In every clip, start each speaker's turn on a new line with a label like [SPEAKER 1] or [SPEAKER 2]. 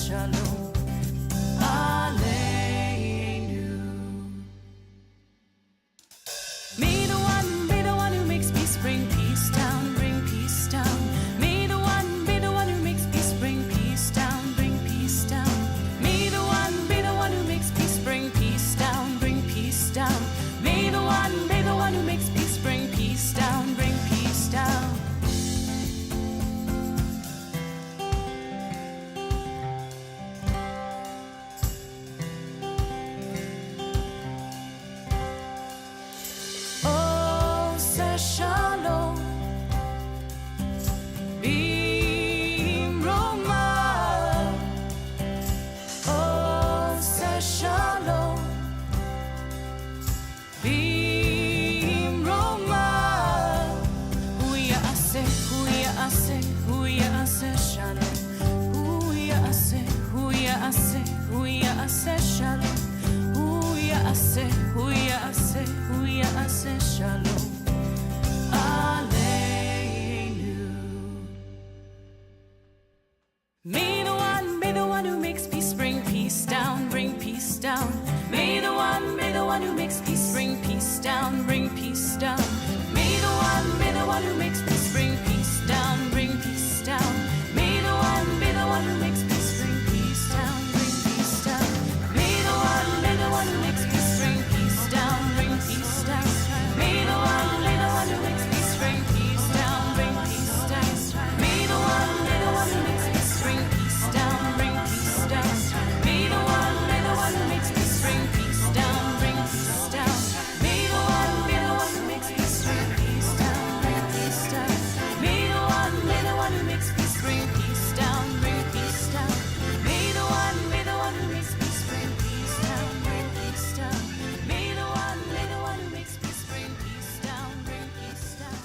[SPEAKER 1] Shalom Aleinu. May the one who makes peace bring peace down, bring peace down. May the one who makes peace bring peace down, bring peace down. May the one who makes peace bring peace down, bring peace down. May the one who makes peace bring peace down, bring peace down. Oh, say Shalom Bimroma. Oh, say Shalom Bimroma. Hu ya'aseh Shalom. Hu ya'aseh Shalom. Hu ya'aseh Shalom Aleinu. May the one who makes peace bring peace down, bring peace down. May the one who makes peace bring peace down, bring peace down. May the one who makes peace bring peace down, bring peace down. May the one who makes peace bring peace down, bring peace down. May the one who makes peace bring peace down, bring peace down. May the one who makes peace bring peace down, bring peace down. May the one who makes peace bring peace down, bring peace down. May the one who makes peace bring peace down, bring peace down. May the one who makes peace bring peace down, bring peace down. May the one who makes peace bring peace down, bring peace down. May the one who makes peace bring peace down, bring peace down. May the one who makes peace bring peace down, bring peace down.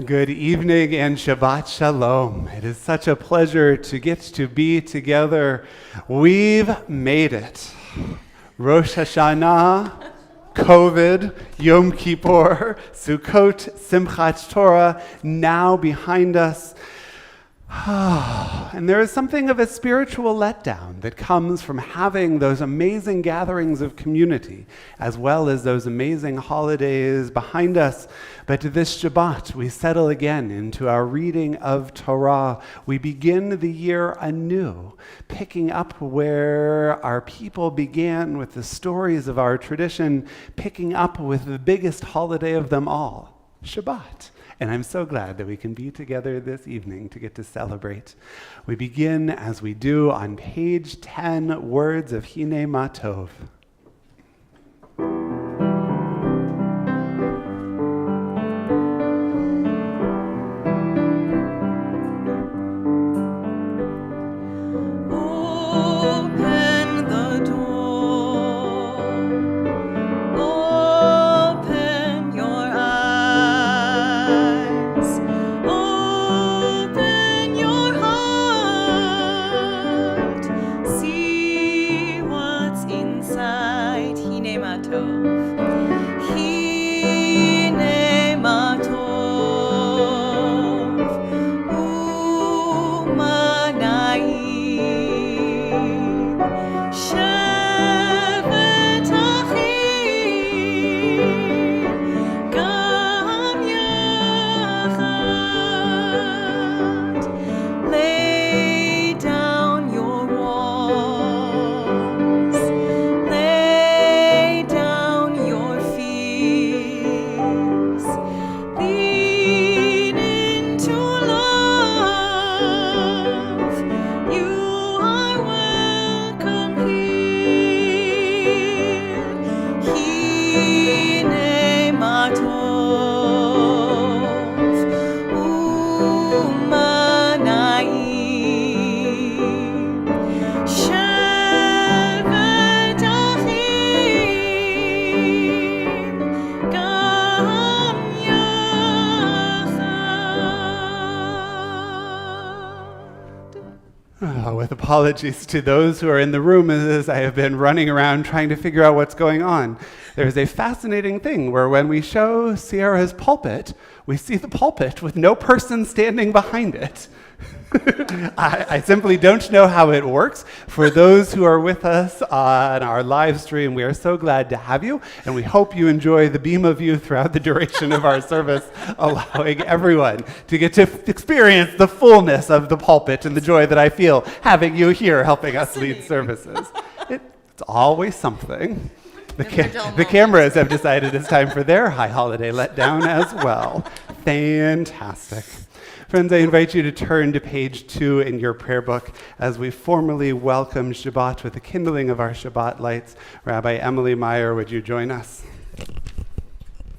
[SPEAKER 2] Good evening and Shabbat Shalom. It is such a pleasure to get to be together. We've made it. Rosh Hashanah, COVID, Yom Kippur, Sukkot, Simchat Torah, now behind us. And there is something of a spiritual letdown that comes from having those amazing gatherings of community, as well as those amazing holidays behind us. But this Shabbat, we settle again into our reading of Torah. We begin the year anew, picking up where our people began with the stories of our tradition, picking up with the biggest holiday of them all, Shabbat. And I'm so glad that we can be together this evening to get to celebrate. We begin, as we do, on page 10, words of Hine Ma Tov.
[SPEAKER 1] Open the door. Open your eyes. Open your heart. See what's inside. Hine ma tov. Hine ma tov. Umanayim. Shevet achim. Gam yachad. Lay down your walls. Lay down
[SPEAKER 2] apologies to those who are in the room as I have been running around trying to figure out what's going on. There's a fascinating thing where when we show Sierra's pulpit, we see the pulpit with no person standing behind it. I simply don't know how it works. For those who are with us on our live stream, we are so glad to have you, and we hope you enjoy the beam of you throughout the duration of our service, allowing everyone to get to experience the fullness of the pulpit and the joy that I feel having you here helping us lead services. It's always something. The cameras have decided it's time for their high holiday letdown as well. Fantastic. Friends, I invite you to turn to page 2 in your prayer book as we formally welcome Shabbat with the kindling of our Shabbat lights. Rabbi Emily Meyer, would you join us?
[SPEAKER 3] It's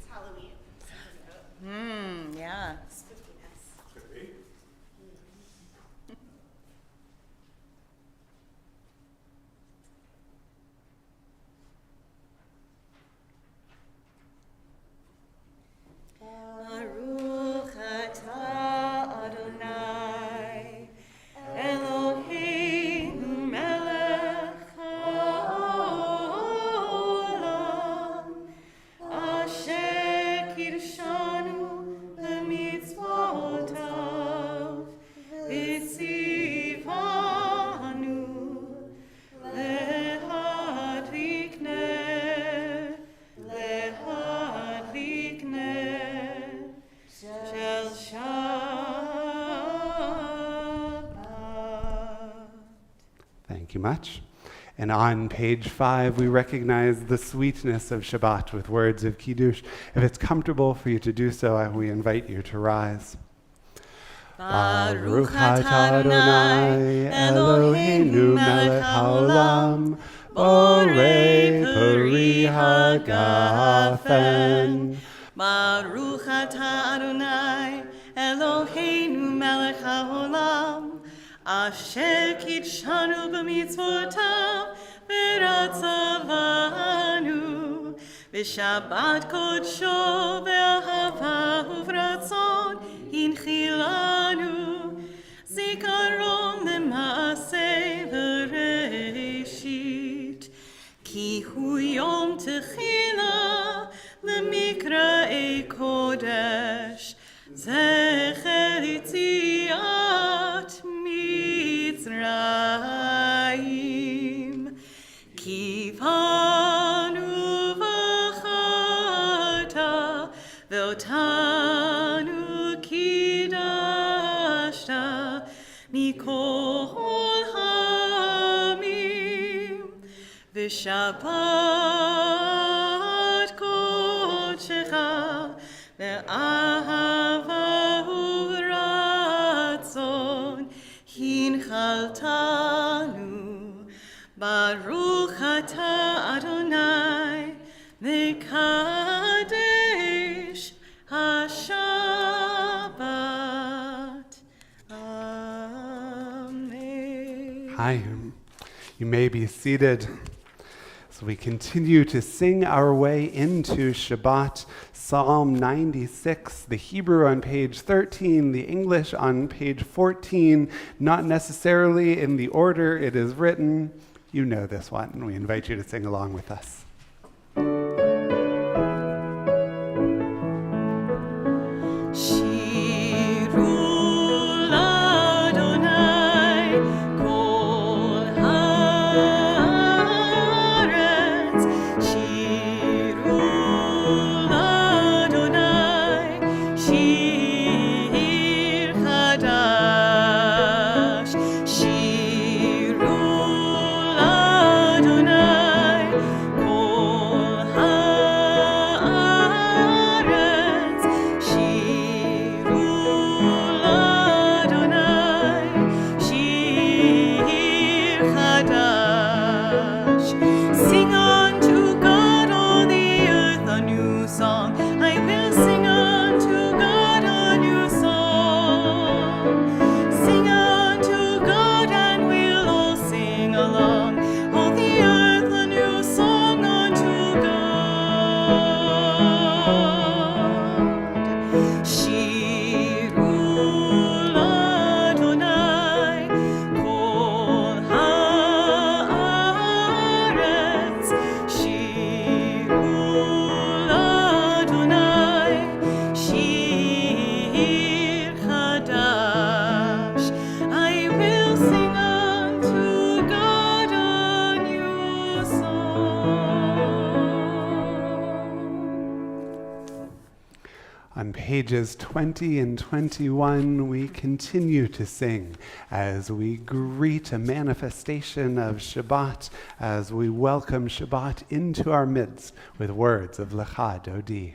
[SPEAKER 3] Halloween.
[SPEAKER 4] Yeah.
[SPEAKER 3] Baruch atah Adonai, Eloheinu melech haolam, asher kirshanu b'mitzvotav, v'tzivanu lehadlik ner shel Shabbat.
[SPEAKER 2] Thank you much. And on page 5, we recognize the sweetness of Shabbat with words of Kiddush. If it's comfortable for you to do so, we invite you to rise.
[SPEAKER 3] Baruch atah Adonai, Eloheinu melech haolam, borei peri hagafen. Baruch atah Adonai, Eloheinu melech haolam, asher kidshanu b'mitzvotav v'ratzavanu, v'shabbat kodsho v'ahava uvratzon hinchilanu, zikaron l'maaseh v'reishit, ki hu yom techila l'mikra'ei kodesh, zecher yitziat Mitzrayim, kivanu v'chata ve'otanu kidashta mikol hamim, v'shabbat kodshecha ve'ahava uvratzon hinchaltanu. Baruch atah Adonai mekadesh haShabbat. Amen.
[SPEAKER 2] Hi. You may be seated. So we continue to sing our way into Shabbat. Psalm 96, the Hebrew on page 13, the English on page 14, not necessarily in the order it is written. You know this one, and we invite you to sing along with us.
[SPEAKER 3] Shir
[SPEAKER 2] pages 20 and 21, we continue to sing as we greet a manifestation of Shabbat, as we welcome Shabbat into our midst with words of Lecha Dodi.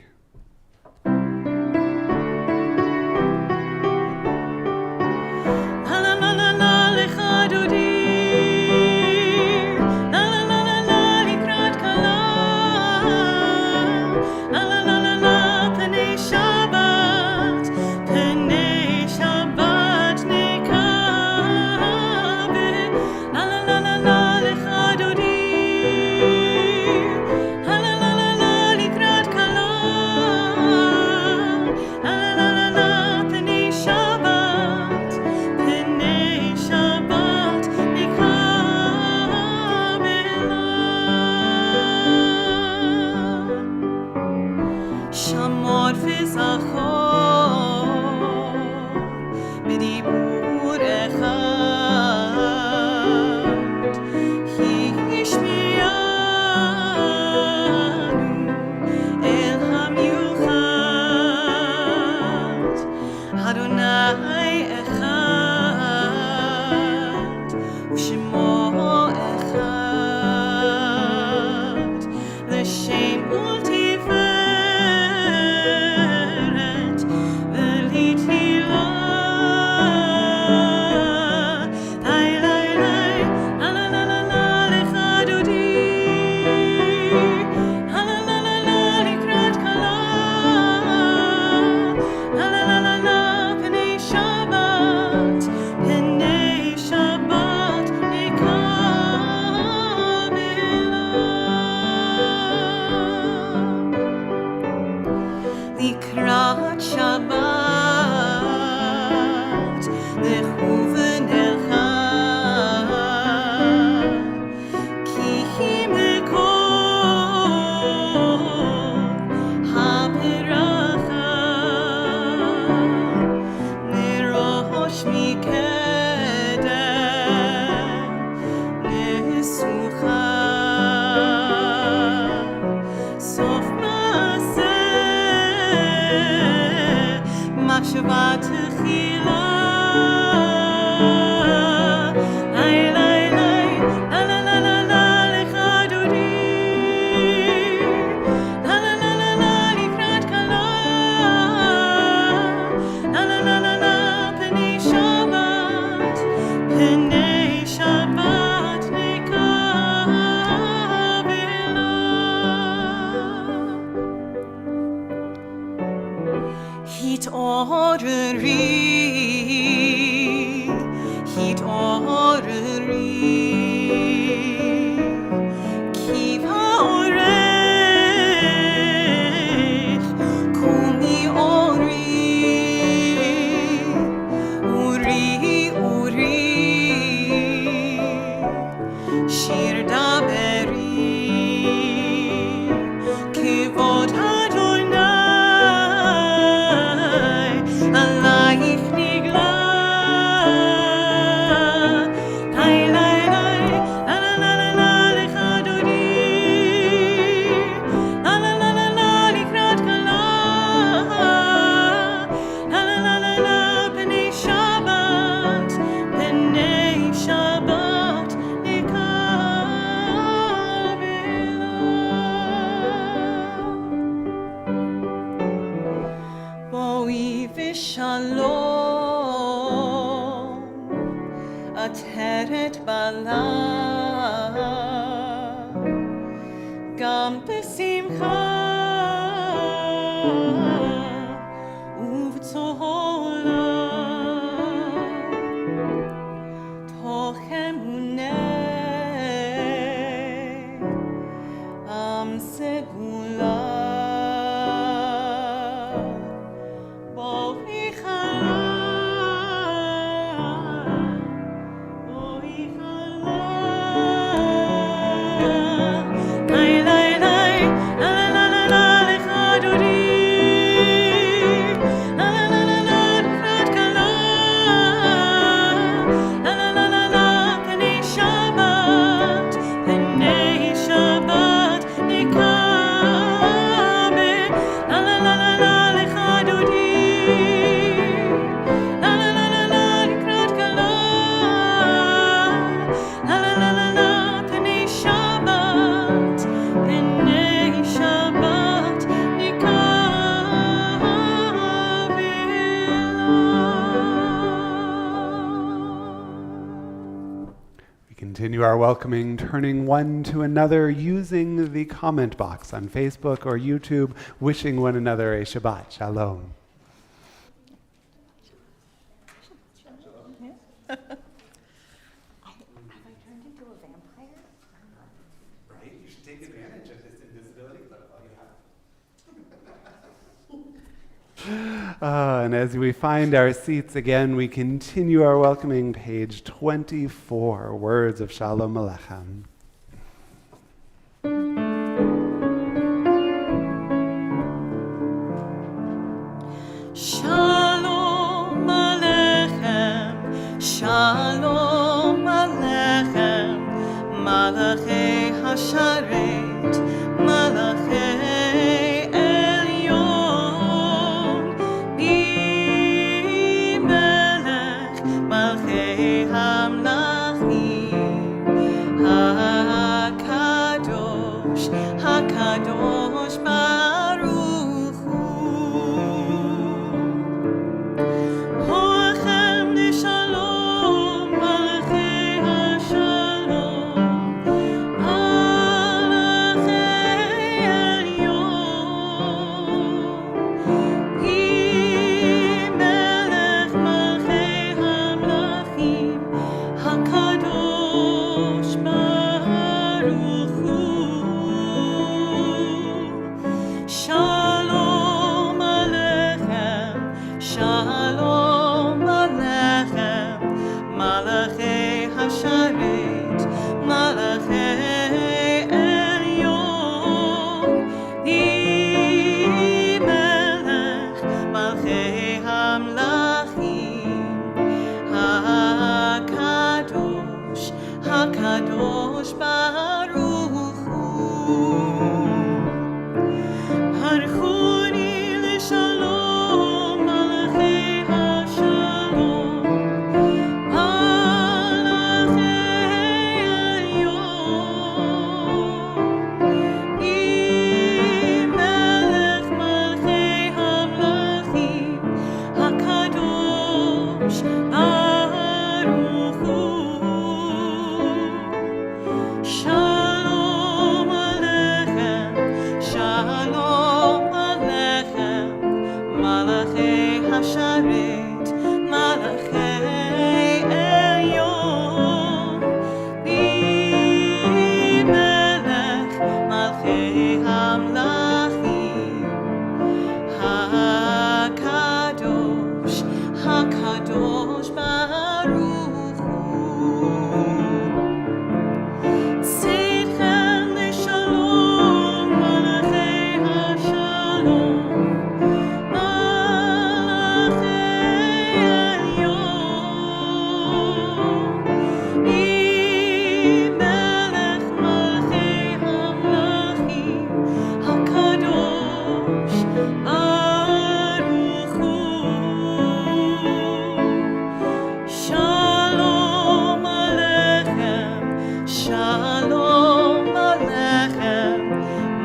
[SPEAKER 2] you are welcoming turning one to another using the comment box on Facebook or YouTube, wishing one another a Shabbat Shalom. Right? You should take advantage of this invisibility clip while you have. And as we find our seats again, we continue our welcoming, page 24, Words of Shalom Alechem.
[SPEAKER 3] Shalom Alechem, Shalom Alechem, Malachei Hasharet, Malachei Elyon, Bimelech, Malchei Hamlachim, HaKadosh, HaKadosh Baruch Hu. Ho'achem לשלום, מלכי השלום, מלכי עליון, היא מלך מלכי המלכים, הקדוש ברוך הוא. שלום עליכם, Shalom Alechem, Malachei Hasharet, Malachei Elyon, Bimelech, Malchei Hamlachim, HaKadosh, HaKadosh Baruch Hu. Parchuni לשלום, מלכי השלום, מלכי עליון, מלך מלכי המלכים, הקדוש ברוך הוא. שלום עליכם, שלום עליכם, מלכי השרת, מלכי עליון, בימלך מלכי המלכים, הקדוש, הקדוש ברוך הוא. צאתכם לשלום, מלכי השלום, מלכי עליון, בימלך מלכי המלכים, הקדוש ברוך הוא. שלום עליכם, שלום עליכם,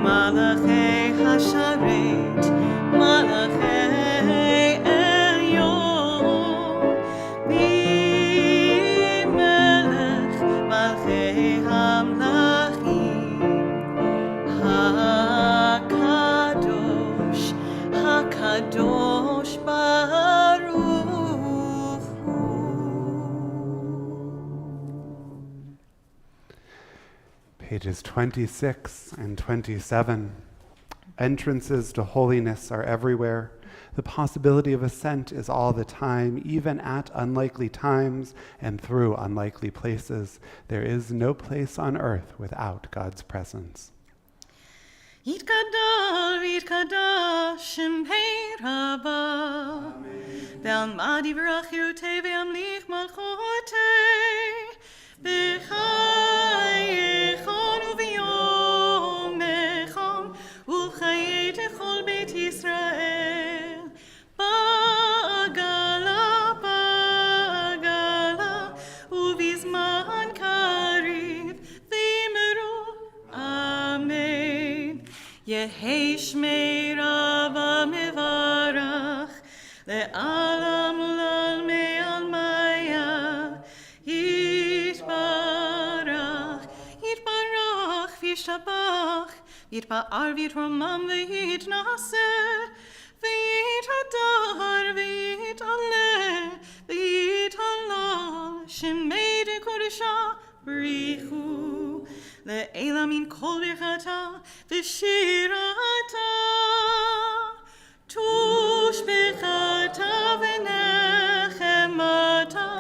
[SPEAKER 3] מלכי השרת, מלכי עליון, בימלך מלכי המלכים, הקדוש, הקדוש ברוך הוא.
[SPEAKER 2] Pages 26 and 27. Entrances to holiness are everywhere. The possibility of ascent is all the time, even at unlikely times and through unlikely places. There is no place on earth without God's presence.
[SPEAKER 3] יתגדל ויתקדש שמי רבה, ועלמד יברך ירותי וימליך מלכותי, בחייכון וביומכון, ובחיי כל בית ישראל. בעגלה, בעגלה, ובזמן קריב, ואמרו אמן. יהי שמי רבה מברך, לעלם ולעלמי עלמיה יתברך. יתברך, ויתפאר ויתרומם ויתנשא, ויתהדר ויתעלה, ויתהלל, שמי דקודשה בריחו, לעילה מן כל ברכתה ושירתה, תושבחתה ונחמתה,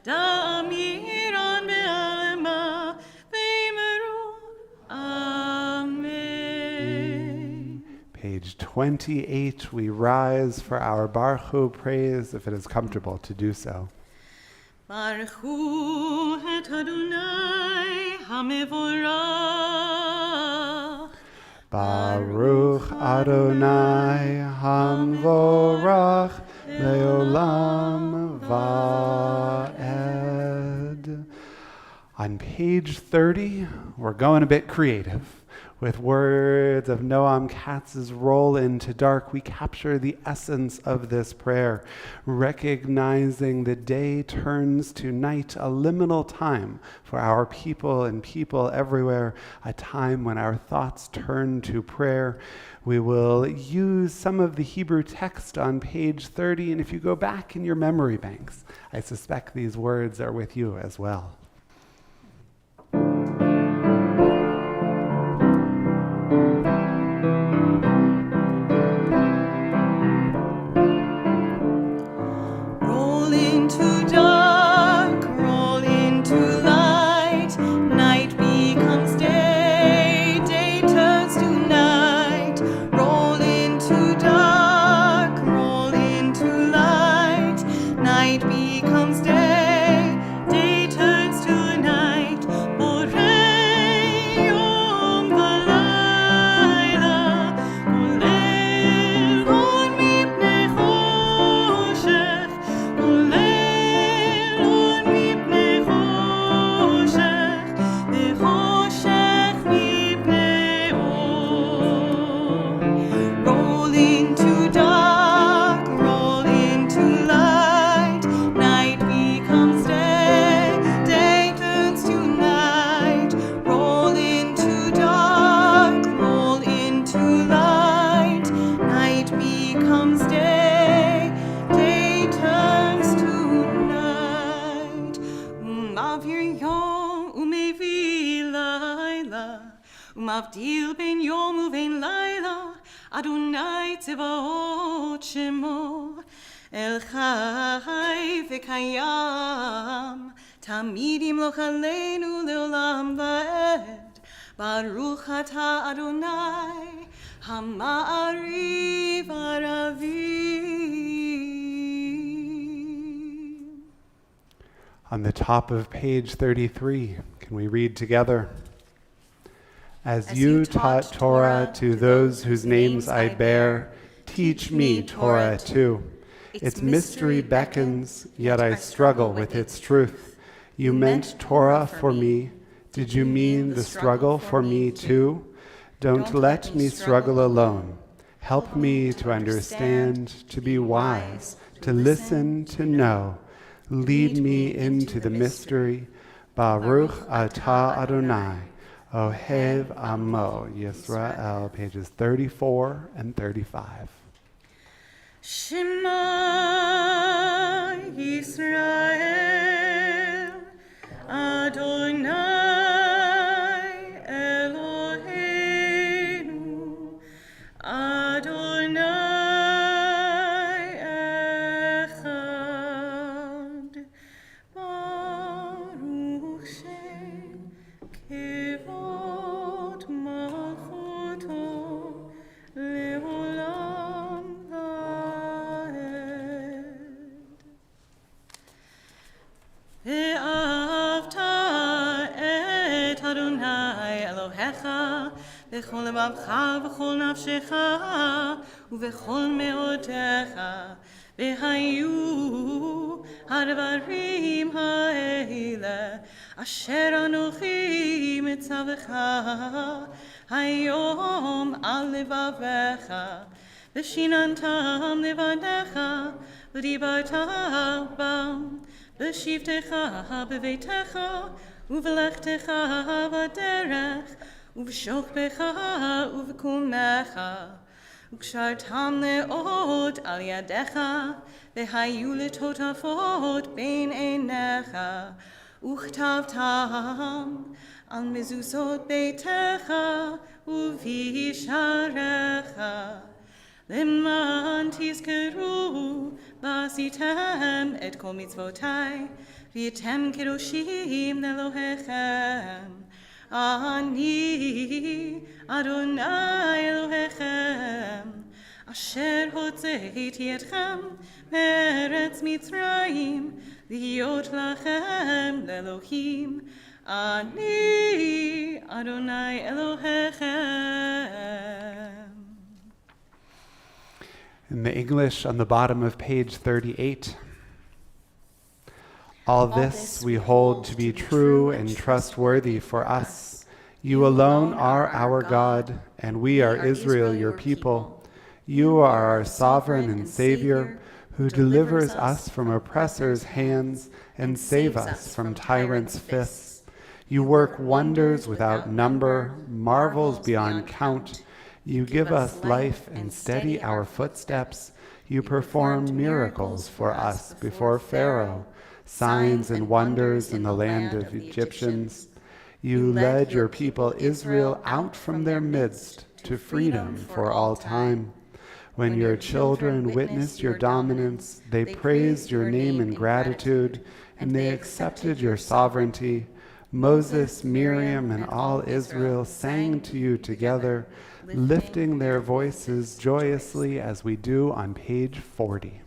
[SPEAKER 3] דאמירן בעלמה, ואמרו Amen.
[SPEAKER 2] Page 28, we rise for our Baruch Hu praise, if it is comfortable to do so.
[SPEAKER 3] Baruch Hu et Adonai HaMevorach.
[SPEAKER 2] Baruch Adonai Hamvorach Leolam Va'ed. On page 30, we're going a bit creative. With words of Noam Katz's Roll into Dark, we capture the essence of this prayer, recognizing the day turns to night, a liminal time for our people and people everywhere, a time when our thoughts turn to prayer. We will use some of the Hebrew text on page 30, and if you go back in your memory banks, I suspect these words are with you as well.
[SPEAKER 3] Mavdil ben yom uven laila, Adonai tzevaot shemo, El chai v'kayam, Tamidim lo chaleinu leolam va'ed, Baruch ata Adonai, Hama'ariv aravim.
[SPEAKER 2] On the top of page 33, can we read together? As you taught Torah to those whose names I bear, teach me Torah too. Its mystery beckons, yet I struggle with its truth. You meant Torah for me. Did you mean the struggle for me too? Don't let me struggle alone. Help me to understand, to be wise, to listen, to know. Lead me into the mystery. Baruch atah Adonai. Ohev Amo Yisrael, pages 34 and 35.
[SPEAKER 3] Shema Yisrael, Adonai Eloheinu, Adonai Echad, Baruch Shem Kevod Malchuto Leolam Va'ed. Ve'avta et Adonai Elohecha b'chol lebavcha v'chol nafshecha u'v'chol me'otecha v'hayu hadvarim ha'ele asher anochi mitzavecha hayom al levavecha v'shinantam levanecha v'dibarta bam v'shivtecha b'veitecha u'v'lechtecha v'derech ובשוכבך ובקומך, וקשרתם לאות על ידיך, והיו לטוטפות בין עיניך, וכתבתם על מזוזות ביתך ובישעריך, למען תזכרו ועשיתם את כל מצוותי, והייתם קדושים לאלוהיכם. אני אדוני אלוהיכם, אשר הוצאתי אתכם מארץ מצרים, להיות לכם לאלוהים. אני אדוני אלוהיכם.
[SPEAKER 2] In the English on the bottom of page 38, all this we hold to be true and trustworthy for us. You alone are our God, and we are Israel, your people. You are our sovereign and Savior, who delivers us from oppressors' hands and save us from tyrants' fists. You work wonders without number, marvels beyond count. You give us life and steady our footsteps. You perform miracles for us before Pharaoh, signs and wonders in the land of Egyptians. You led your people Israel out from their midst to freedom for all time. When your children witnessed your dominance, they praised your name in gratitude, and they accepted your sovereignty. Moses, Miriam, and all Israel sang to you together, lifting their voices joyously as we do on page 40.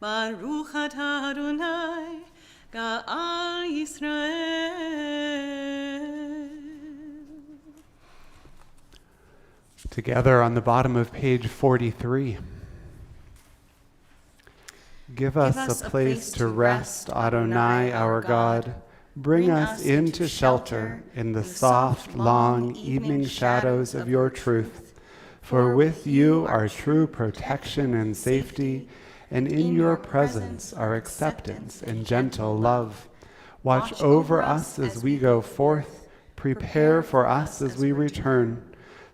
[SPEAKER 3] Baruch atah Adonai, Ga'al Yisrael.
[SPEAKER 2] Together on the bottom of page 43. Give us a place to rest, Adonai, our God. Bring us into shelter in the soft, long evening shadows of your truth. For with you are true protection and safety, and in your presence are acceptance and gentle love. Watch over us as we go forth. Prepare for us as we return.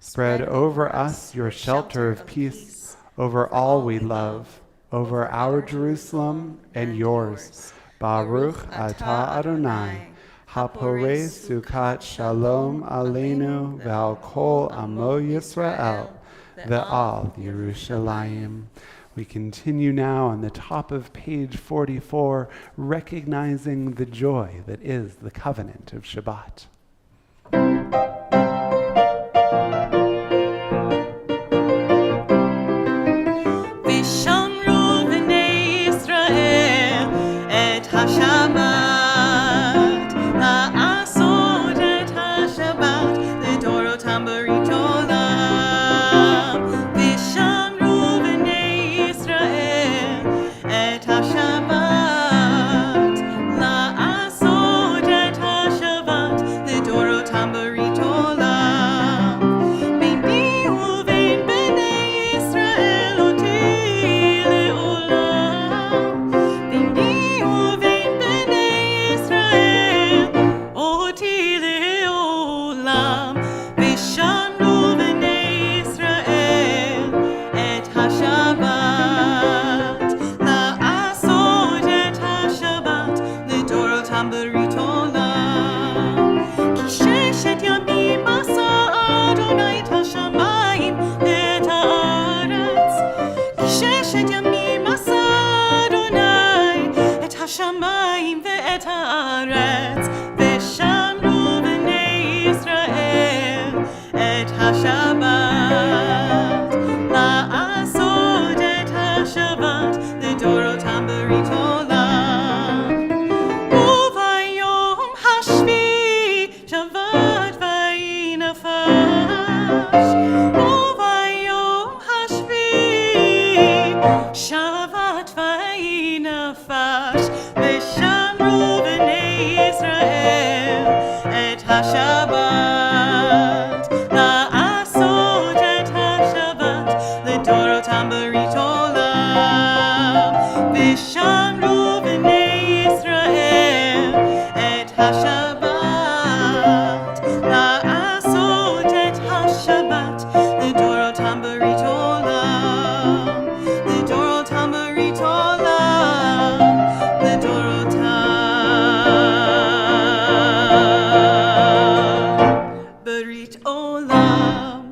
[SPEAKER 2] Spread over us your shelter of peace, over all we love, over our Jerusalem and yours. Baruch atah Adonai, haporei sukat shalom aleinu ve'al kol amo Yisrael ve'al Yerushalayim. We continue now on the top of page 44, recognizing the joy that is the covenant of Shabbat.
[SPEAKER 3] Shabbat, השמיים ואת הארץ, ושמרו בני ישראל את השבת. לעשות את השבת לדורותם ברית עולם. וביום השביעי שבת ויהי נפש. וביום השביעי שבת ויהי נפש. ושמרו בני ישראל את השבת. לעשות את השבת לדורותם ברית עולם. ושמרו בני ישראל את השבת. לעשות את השבת לדורותם ברית עולם. לדורותם ברית עולם. לדורותם ברית עולם.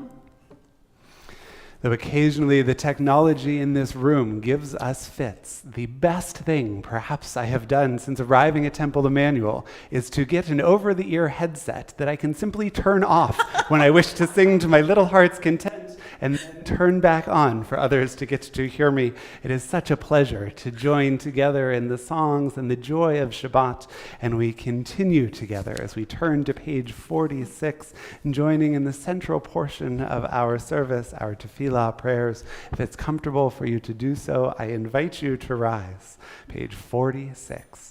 [SPEAKER 2] Though occasionally the technology in this room gives us fits, the best thing perhaps I have done since arriving at Temple Emanuel is to get an over-the-ear headset that I can simply turn off when I wish to sing to my little heart's content and then turn back on for others to get to hear me. It is such a pleasure to join together in the songs and the joy of Shabbat, and we continue together as we turn to page 46, joining in the central portion of our service, our tefillah prayers. If it's comfortable for you to do so, I invite you to rise. Page 46.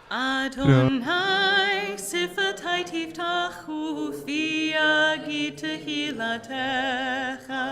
[SPEAKER 3] Adonai, sifatai tiftachu fi yagid tehilatecha.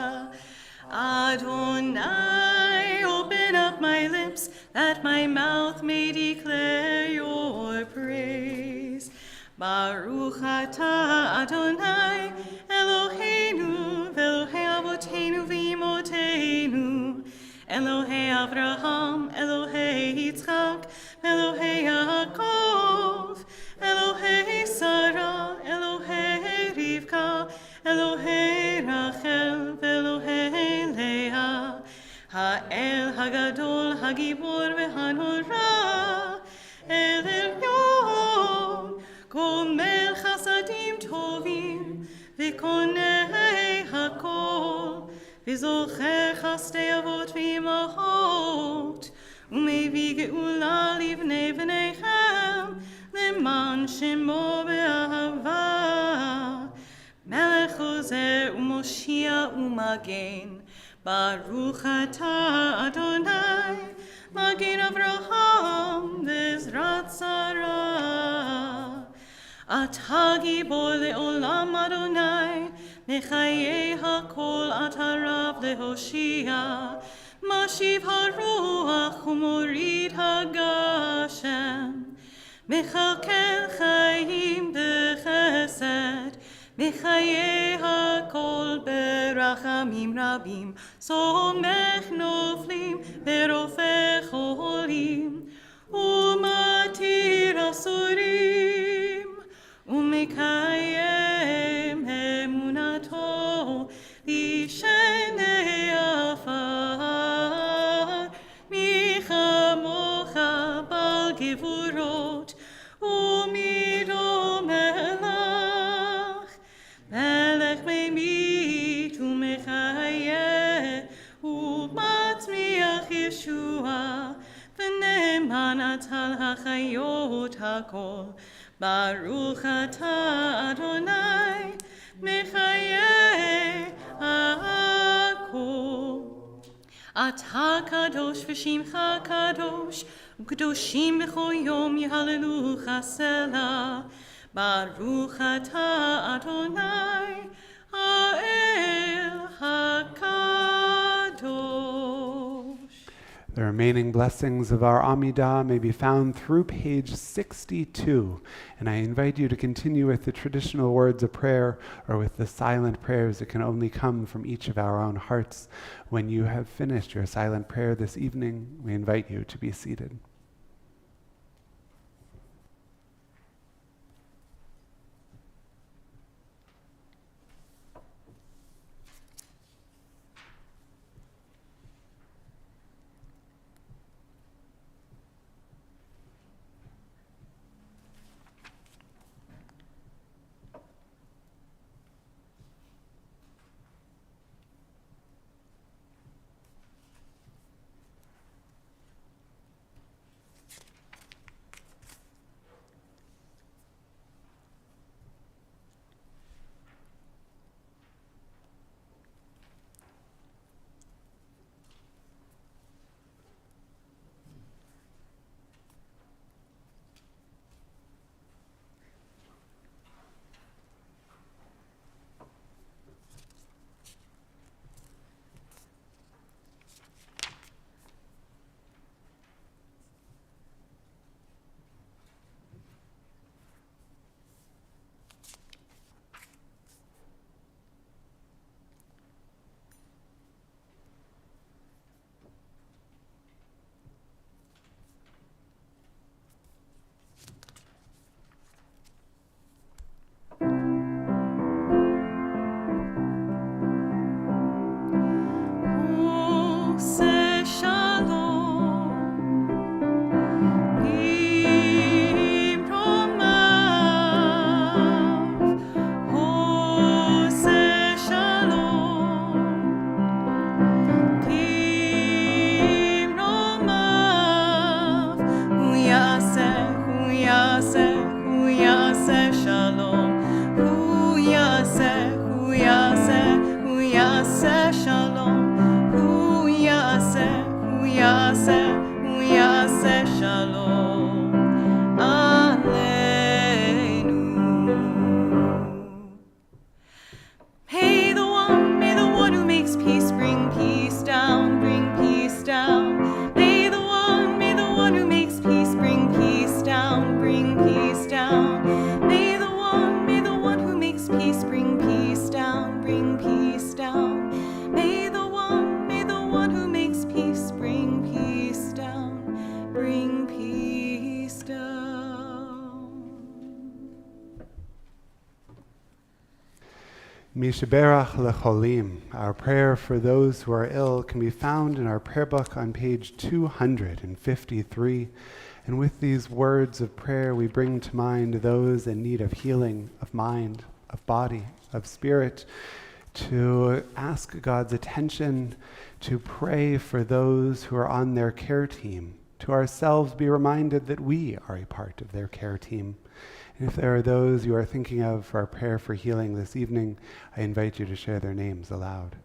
[SPEAKER 3] Adonai, open up my lips, that my mouth may declare your praise. Baruch atah Adonai, Eloheinu, Elohei Avotenu v'imotenu, Elohei Avraham, Elohei Yitzchak, Elohei Yaakov, Elohei Sarah, Elohei Rivka, Elohei Rachel, Elohei Leah, Ha'el Hagadol, Hagibor v'hanora, El Elyon, Gomel Chasadim Tovim, V'konei Hakol, V'zocher Chasdei Avot v'imahot, U'mevii geula livnei v'neichem, Leman shemo be'ahava, Melech ozer u'moshia u'magen, Baruch atah Adonai, Magen Avraham v'ezrat Sarah. Atah gibor le'olam Adonai, Mechayei hakol atah rav lehoshia, Mashiv haruach u'morid hagashem, Mechalkel chayim b'chesed, Mechayei hakol berachamim rabim, Somech noflim berofeh cholim, U'matir asurim, U'mekayem emunato, Lishenei afar, Michamocha bal gevurot, U'mido melach, Melech memit u'mechayeh, U'matzmiach Yeshua, V'ne'eman atal hachayot hakol, Baruch atah Adonai, Mechayeh hakol. Atah kadosh v'shimcha kadosh, U'kadoshim b'chol yom yehallelu chasela, Baruch atah Adonai, Ha'el HaKadosh.
[SPEAKER 2] The remaining blessings of our Amidah may be found through page 62, and I invite you to continue with the traditional words of prayer or with the silent prayers that can only come from each of our own hearts. When you have finished your silent prayer this evening, we invite you to be seated.
[SPEAKER 3] uyase shalom aleinu. May the one who makes peace bring peace down, bring peace down. May the one who makes peace bring peace down, bring peace down. May the one who makes peace bring peace down, bring peace down. May the one who makes peace bring peace down, bring peace down.
[SPEAKER 2] Mishaberach lecholim. Our prayer for those who are ill can be found in our prayer book on page 253. And with these words of prayer, we bring to mind those in need of healing of mind, of body, of spirit, to ask God's attention, to pray for those who are on their care team, to ourselves be reminded that we are a part of their care team. And if there are those you are thinking of for our prayer for healing this evening, I invite you to share their names aloud.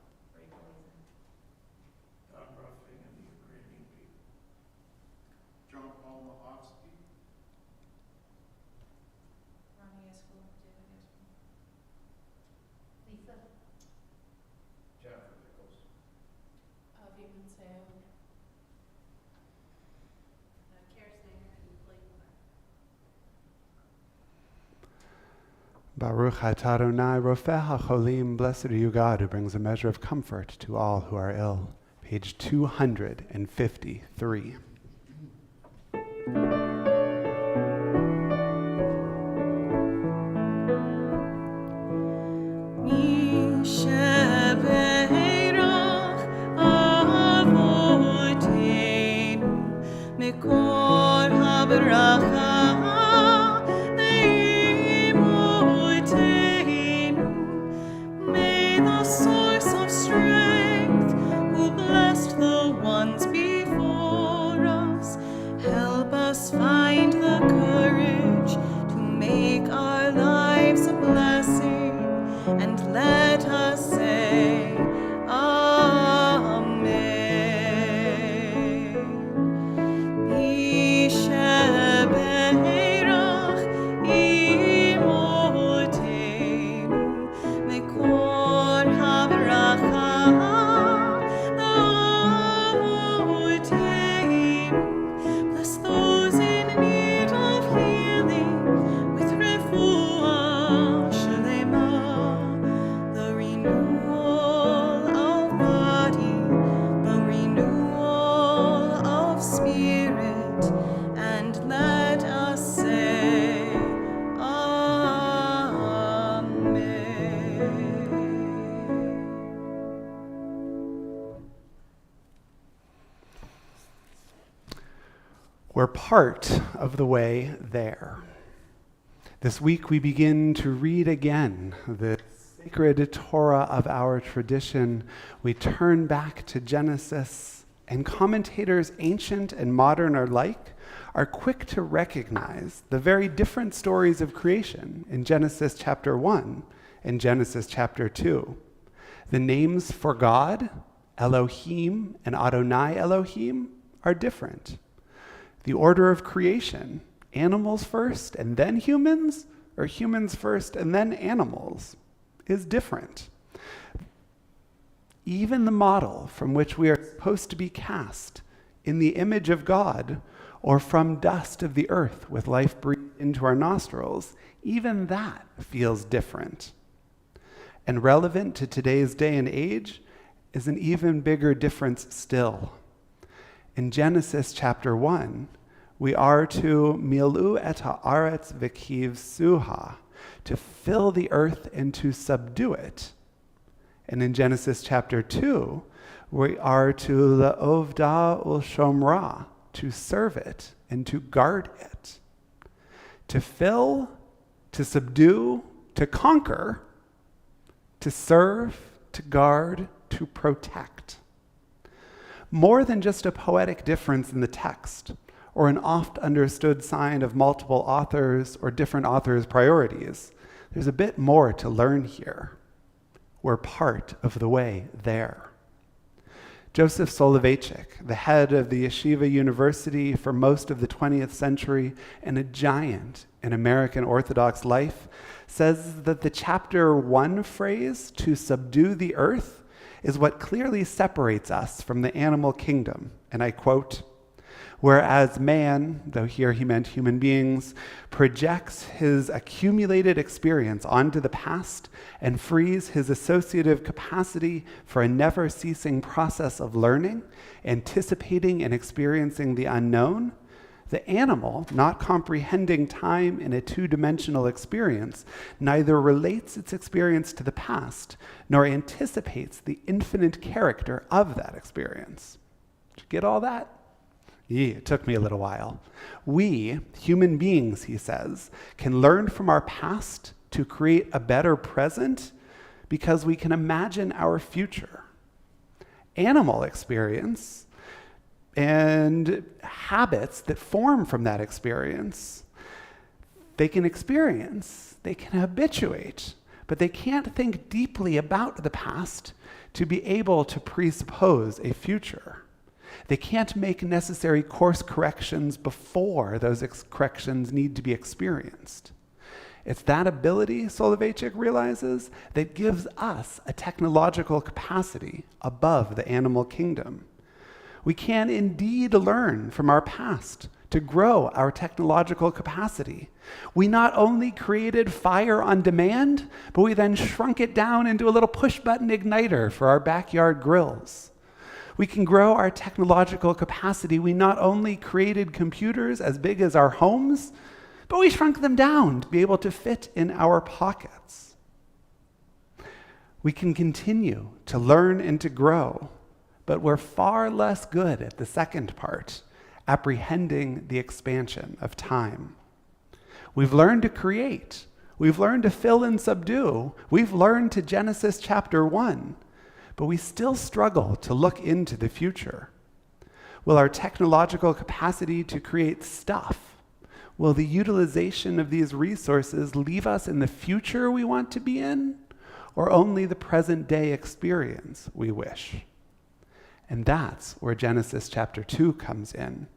[SPEAKER 2] Baruch atah Adonai rofeh hacholim. Blessed are you, God, who brings a measure of comfort to all who are ill. Page 253.
[SPEAKER 3] Mishaberach avotenu mikor habaracha. Find the courage to make our lives a blessing, and let us say Amen. Mishaberach imotenu mekor havracha. Bless those in need of healing with refuah shalema, the renewal of body, the renewal of spirit, and let us say Amen.
[SPEAKER 2] We're part of the way there. This week we begin to read again the sacred Torah of our tradition. We turn back to Genesis, and commentators, ancient and modern alike, are quick to recognize the very different stories of creation in Genesis chapter 1 and Genesis chapter 2. The names for God, Elohim and Adonai Elohim, are different. The order of creation, animals first and then humans, or humans first and then animals, is different. Even the model from which we are supposed to be cast in the image of God, or from dust of the earth with life breathed into our nostrils, even that feels different. And relevant to today's day and age is an even bigger difference still. In Genesis chapter 1, we are to milu et haaretz v'kivsuha, to fill the earth and to subdue it. And in Genesis chapter 2, we are to le'ovda ulshomra, to serve it and to guard it. To fill, to subdue, to conquer, to serve, to guard, to protect. More than just a poetic difference in the text, or an oft understood sign of multiple authors or different authors' priorities, there's a bit more to learn here. We're part of the way there. Joseph Soloveitchik, the head of the Yeshiva University for most of the 20th century and a giant in American Orthodox life, says that the chapter 1 phrase, to subdue the earth, is what clearly separates us from the animal kingdom. And I quote, "Whereas man," though here he meant human beings, "projects his accumulated experience onto the past and frees his associative capacity for a never-ceasing process of learning, anticipating and experiencing the unknown, the animal, not comprehending time in a two-dimensional experience, neither relates its experience to the past nor anticipates the infinite character of that experience." Did you get all that? Yeah, it took me a little while. We, human beings, he says, can learn from our past to create a better present because we can imagine our future. Animal experience and habits that form from that experience, they can experience, they can habituate, but they can't think deeply about the past to be able to presuppose a future. They can't make necessary course corrections before those corrections need to be experienced. It's that ability, Soloveitchik realizes, that gives us a technological capacity above the animal kingdom. We can indeed learn from our past to grow our technological capacity. We not only created fire on demand, but we then shrunk it down into a little push-button igniter for our backyard grills. We can grow our technological capacity. We not only created computers as big as our homes, but we shrunk them down to be able to fit in our pockets. We can continue to learn and to grow, but we're far less good at the second part, apprehending the expansion of time. We've learned to create. We've learned to fill and subdue. We've learned to Genesis chapter 1. But we still struggle to look into the future. Will our technological capacity to create stuff, will the utilization of these resources leave us in the future we want to be in, or only the present day experience we wish? And that's where Genesis chapter 2 comes in,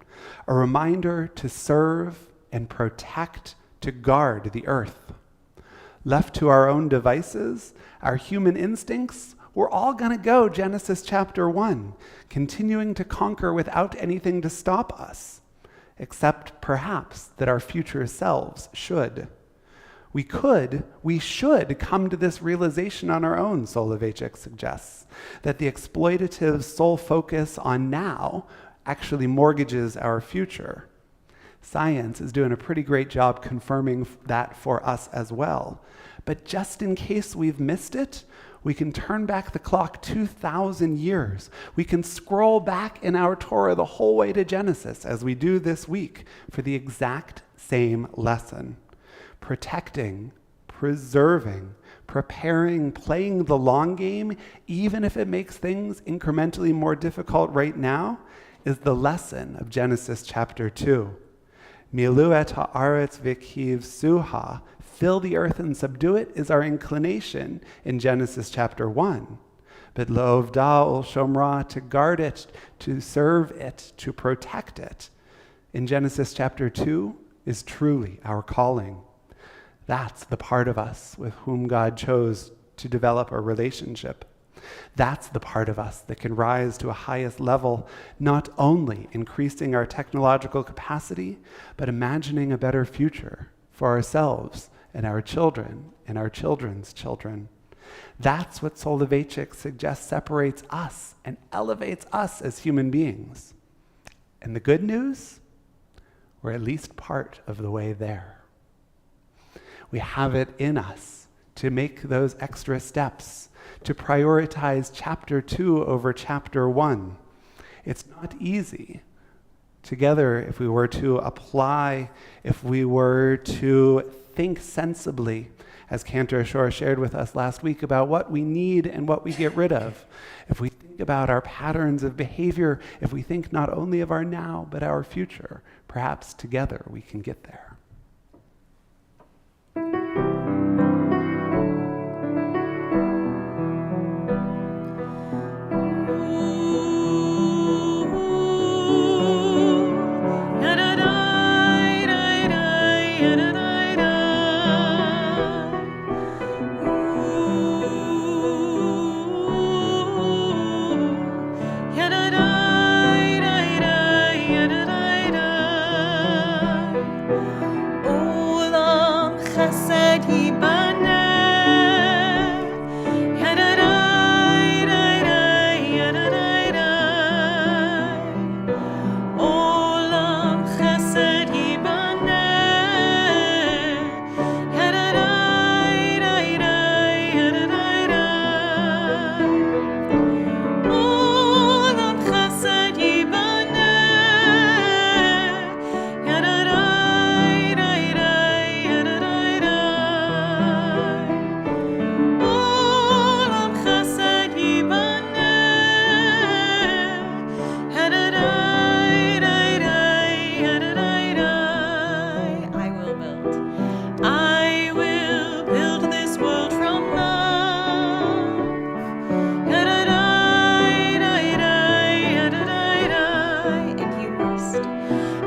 [SPEAKER 2] a reminder to serve and protect, to guard the earth. Left to our own devices, our human instincts, we're all going to go Genesis chapter 1, continuing to conquer without anything to stop us, except perhaps that our future selves should. We should come to this realization on our own, Soloveitchik suggests, that the exploitative sole focus on now actually mortgages our future. Science is doing a pretty great job confirming that for us as well. But just in case we've missed it, we can turn back the clock 2,000 years. We can scroll back in our Torah the whole way to Genesis, as we do this week, for the exact same lesson. Protecting, preserving, preparing, playing the long game, even if it makes things incrementally more difficult right now, is the lesson of Genesis chapter 2. Milu et haaretz v'kiv suha, fill the earth and subdue it, is our inclination in Genesis chapter 1. But lo'ovda ul shomra, to guard it, to serve it, to protect it, in Genesis chapter 2 is truly our calling. That's the part of us with whom God chose to develop a relationship. That's the part of us that can rise to a highest level, not only increasing our technological capacity, but imagining a better future for ourselves and our children and our children's children. That's what Soloveitchik suggests separates us and elevates us as human beings. And the good news, we're at least part of the way there. We have it in us to make those extra steps, to prioritize chapter 2 over chapter 1. It's not easy. Together, if we were to apply, if we were to think sensibly, as Cantor shared with us last week about what we need and what we get rid of, if we think about our patterns of behavior, if we think not only of our now, but our future, perhaps together we can get there.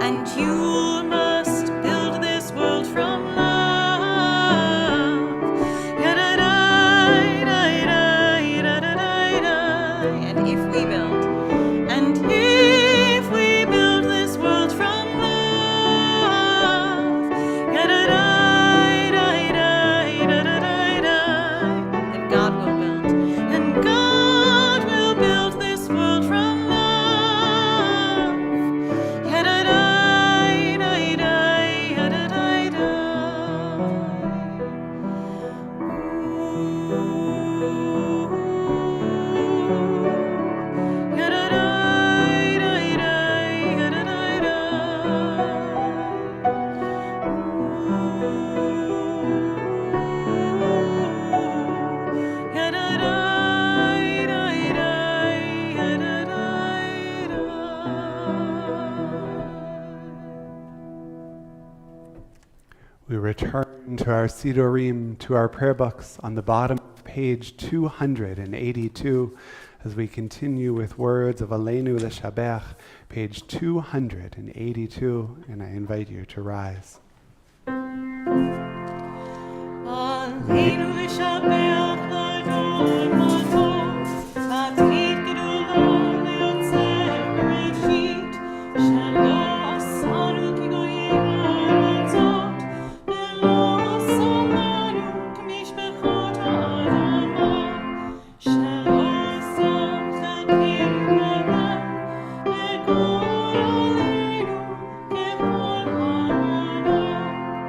[SPEAKER 3] and you must build this world from love. And if we build this world from love, then God will build, and God will build this world from love.
[SPEAKER 2] We return to our Sidorim, to our prayer books on the bottom of page 282 as we continue with words of Aleinu L'Shabech, page 282, and I invite you to rise.
[SPEAKER 3] Aleinu l'shabech l'adon l'adon, atid gedulo le'otzer bereshit, shelo asanu ki goyim ha'aratzot, ve'lo samanu k'mishpachot ha'adama, shelo sam chelkim le'ram, ve'kol aleinu kevol ha'anam.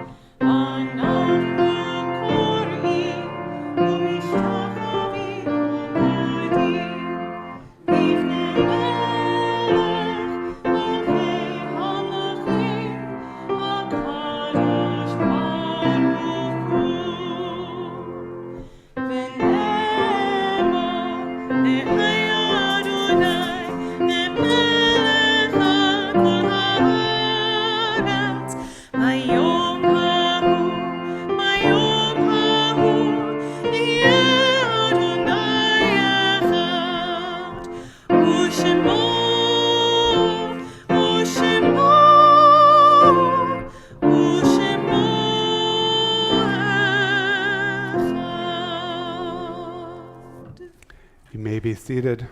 [SPEAKER 2] You may be seated.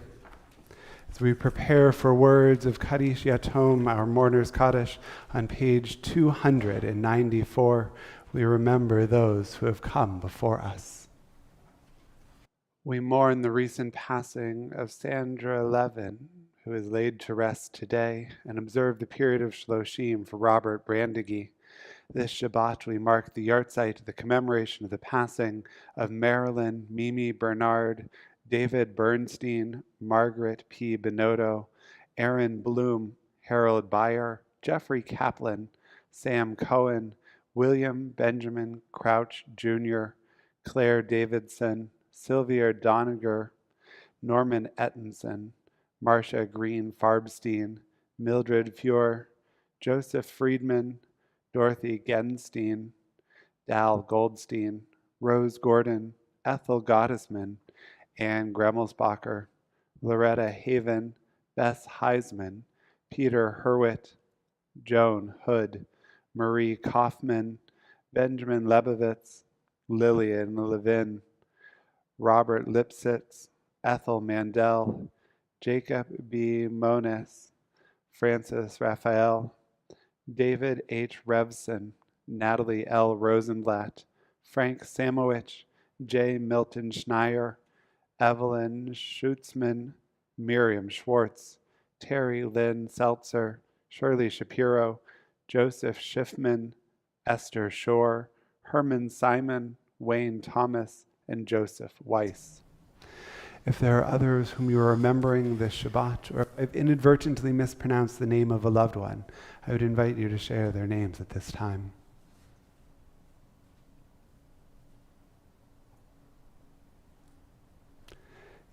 [SPEAKER 2] As we prepare for words of Kaddish Yatom, our mourner's Kaddish, on page 294, we remember those who have come before us. We mourn the recent passing of Sandra Levin, who is laid to rest today, and observe the period of Shloshim for Robert Brandigy. This Shabbat, we mark the yahrzeit, the commemoration of the passing of Marilyn, Mimi Bernard, David Bernstein, Margaret P. Benotto, Aaron Bloom, Harold Beyer, Jeffrey Kaplan, Sam Cohen, William Benjamin Crouch Jr., Claire Davidson, Sylvia Doniger, Norman Ettinson, Marcia Green Farbstein, Mildred Fuhr, Joseph Friedman, Dorothy Genstein, Dal Goldstein, Rose Gordon, Ethel Gottesman, Anne Gremmelsbacher, Loretta Haven, Bess Heisman, Peter Hurwitz, Joan Hood, Marie Kaufman, Benjamin Lebovitz, Lillian Levin, Robert Lipsitz, Ethel Mandel, Jacob B. Moniz, Francis Raphael, David H. Revson, Natalie L. Rosenblatt, Frank Samowich, J. Milton Schneier, Evelyn Schutzman, Miriam Schwartz, Terry Lynn Seltzer, Shirley Shapiro, Joseph Schiffman, Esther Shore, Herman Simon, Wayne Thomas, and Joseph Weiss. If there are others whom you are remembering this Shabbat, or I've inadvertently mispronounced the name of a loved one, I would invite you to share their names at this time.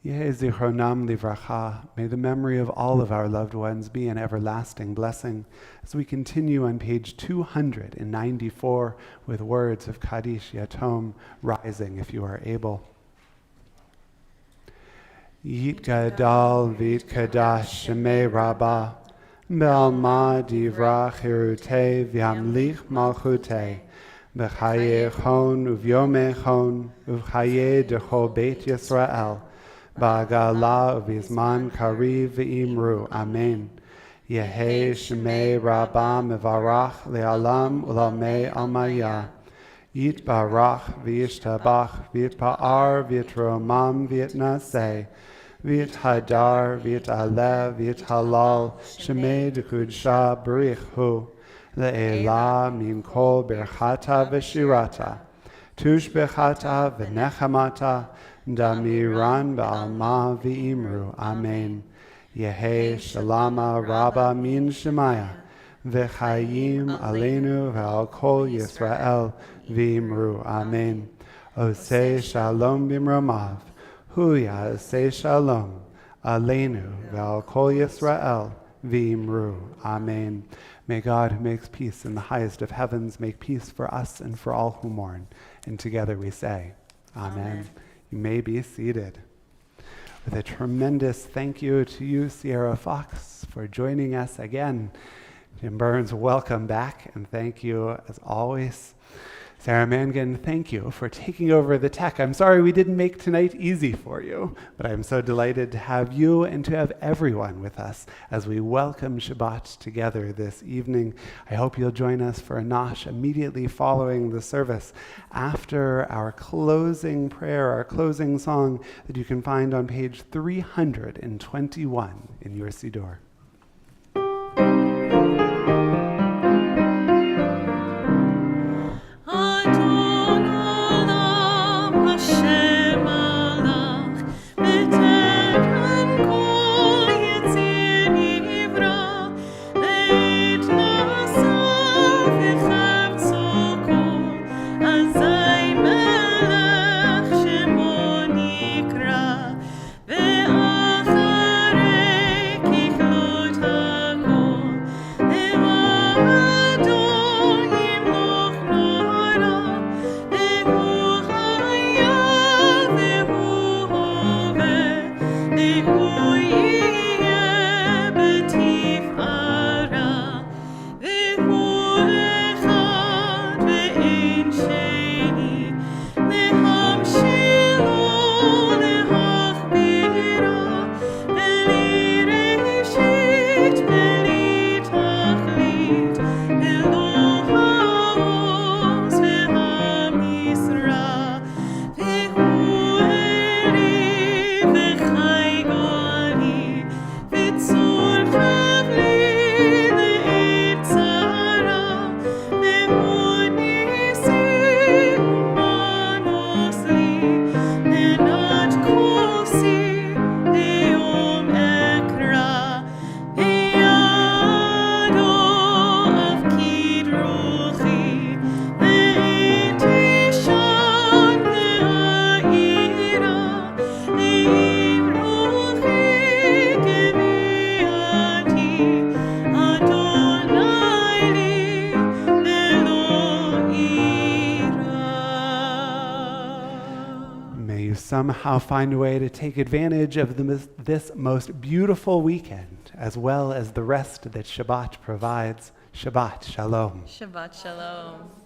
[SPEAKER 2] Yehi zichronam livracha. May the memory of all of our loved ones be an everlasting blessing as we continue on page 294 with words of Kaddish Yatom, rising if you are able. Yit gadal vit kadash shemei rabbah Be'alma divra chirute v'yamlich malchute. B'chaye chon uvyome chon uvchaye dechol Beit Yisrael. Ba'agala uvizman kariv v'imru. Amen. Yehe shemei rabba mevarach le'alam ulamei almaya. Yitbarach v'yishtabach v'yitpa'ar v'yitromam v'yitnaseh. V'yit hadar, v'yit alev, v'yit halal, shemei d'kudsha barich hu, le'ela min kol berchata v'shirata, tush bechata v'nechamata, damiran ba'alma v'imru. Amen. Yehe shalama rabba min shemaya, v'chayim aleinu v'al kol Yisrael v'imru. Amen. Oseh shalom b'mromav. Huya say shalom, aleinu val kol Yisrael v'imru. Amen. May God, who makes peace in the highest of heavens, make peace for us and for all who mourn. And together we say, Amen. You may be seated. With a tremendous thank you to you, Sierra Fox, for joining us again. Jim Burns, welcome back, and thank you as always. Sarah Mangan, thank you for taking over the tech. I'm sorry we didn't make tonight easy for you, but I'm so delighted to have you and to have everyone with us as we welcome Shabbat together this evening. I hope you'll join us for a nosh immediately following the service after our closing prayer, our closing song that you can find on page 321 in your Siddur. Somehow find a way to take advantage of this most beautiful weekend, as well as the rest that Shabbat provides. Shabbat Shalom.
[SPEAKER 3] Shabbat Shalom.